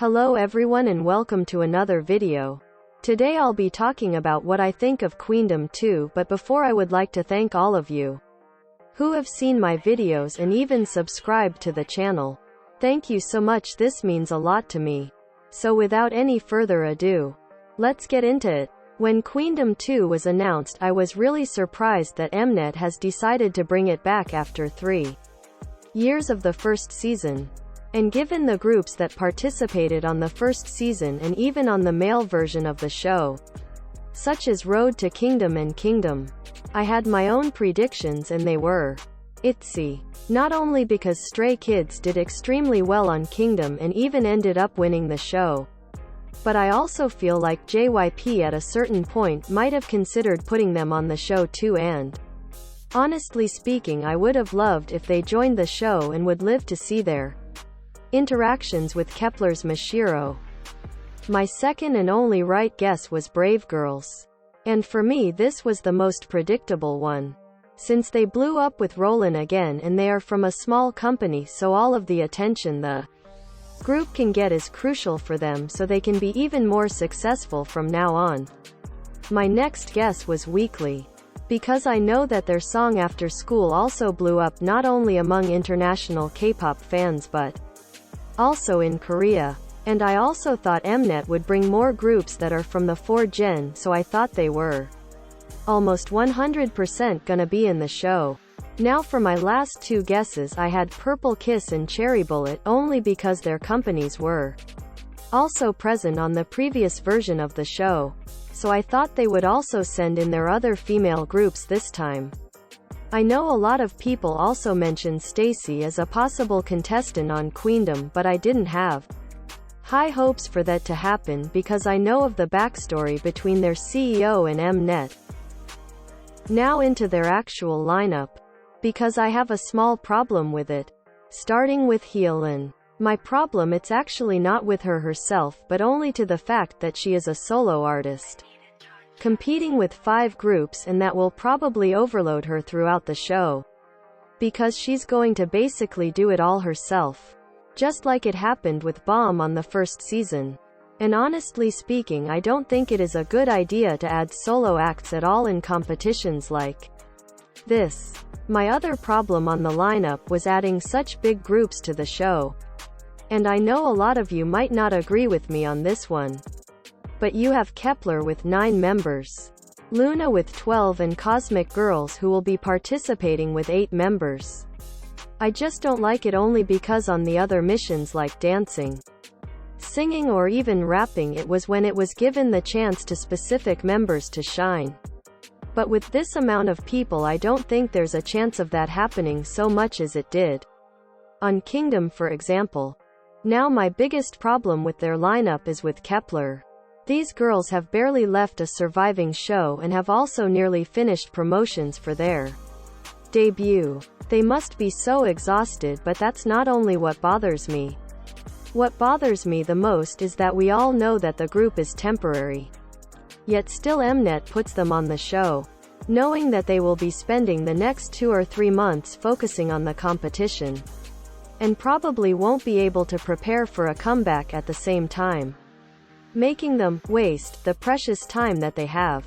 Hello everyone and welcome to another video. Today I'll be talking about what I think of Queendom 2, but before I would like to thank all of you who have seen my videos and even subscribed to the channel. Thank you so much, this means a lot to me. So without any further ado, let's get into it. When Queendom 2 was announced, I was really surprised that Mnet has decided to bring it back after 3 years of the first season. And given the groups that participated on the first season and even on the male version of the show, such as Road to Kingdom and Kingdom, I had my own predictions and they were itzy. Not only because Stray Kids did extremely well on Kingdom and even ended up winning the show, but I also feel like JYP at a certain point might have considered putting them on the show too, and honestly speaking, I would have loved if they joined the show and would live to see their interactions with Kepler's Mashiro. My second and only right guess was Brave Girls. And for me this was the most predictable one. Since they blew up with Rollin again and they are from a small company, so all of the attention the group can get is crucial for them so they can be even more successful from now on. My next guess was weeekly, because I know that their song After School also blew up not only among international K-pop fans but also in Korea. And I also thought Mnet would bring more groups that are from the 4th gen, so I thought they were almost 100% gonna be in the show. Now for my last two guesses, I had Purple Kiss and Cherry Bullet, only because their companies were also present on the previous version of the show, so I thought they would also send in their other female groups this time. I know a lot of people also mentioned stayc as a possible contestant on Queendom, but I didn't have high hopes for that to happen because I know of the backstory between their CEO and Mnet. Now into their actual lineup, because I have a small problem with it. Starting with Hyolyn. My problem, it's actually not with her herself but only to the fact that she is a solo artist, competing with 5 groups, and that will probably overload her throughout the show, because she's going to basically do it all herself, just like it happened with Bomb on the first season. And honestly speaking, I don't think it is a good idea to add solo acts at all in competitions like this. My other problem on the lineup was adding such big groups to the show. And I know a lot of you might not agree with me on this one, but you have Kepler with 9 members, Loona with 12, and Cosmic Girls who will be participating with 8 members. I just don't like it, only because on the other missions like dancing, singing or even rapping, it was when it was given the chance to specific members to shine. But with this amount of people, I don't think there's a chance of that happening so much as it did on Kingdom, for example. Now my biggest problem with their lineup is with Kepler. These girls have barely left a surviving show and have also nearly finished promotions for their debut. They must be so exhausted, but that's not only what bothers me. What bothers me the most is that we all know that the group is temporary, yet still Mnet puts them on the show, knowing that they will be spending the next 2 or 3 months focusing on the competition, and probably won't be able to prepare for a comeback at the same time, making them waste the precious time that they have.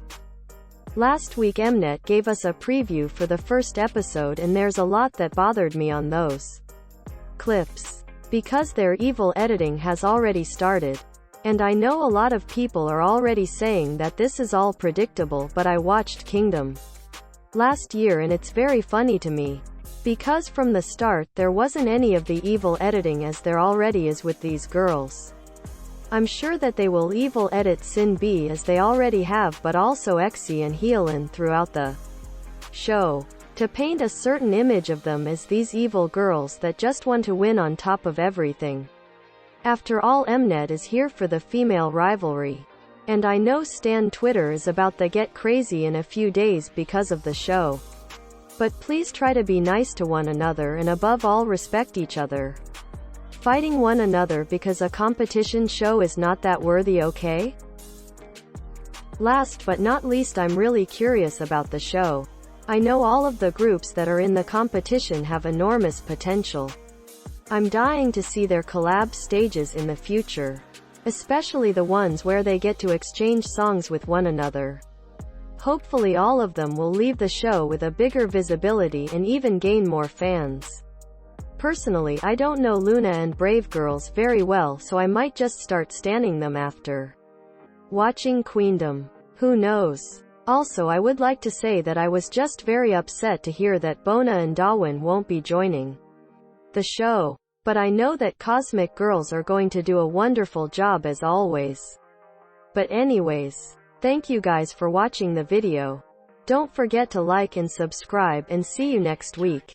Last week Mnet gave us a preview for the first episode, and there's a lot that bothered me on those clips, because their evil editing has already started. And I know a lot of people are already saying that this is all predictable, but I watched Kingdom last year and it's very funny to me, because from the start there wasn't any of the evil editing as there already is with these girls. I'm sure that they will evil edit Sin B as they already have, but also Itzy and Hyolyn throughout the show, to paint a certain image of them as these evil girls that just want to win on top of everything. After all, Mnet is here for the female rivalry. And I know Stan Twitter is about to get crazy in a few days because of the show. But please try to be nice to one another and above all respect each other. Fighting one another because a competition show is not that worthy, okay? Last but not least, I'm really curious about the show. I know all of the groups that are in the competition have enormous potential. I'm dying to see their collab stages in the future. Especially the ones where they get to exchange songs with one another. Hopefully all of them will leave the show with a bigger visibility and even gain more fans. Personally, I don't know Loona and Brave Girls very well, so I might just start standing them after watching Queendom. Who knows? Also, I would like to say that I was just very upset to hear that Bona and Dawon won't be joining the show. But I know that Cosmic Girls are going to do a wonderful job as always. But anyways, thank you guys for watching the video. Don't forget to like and subscribe, and see you next week.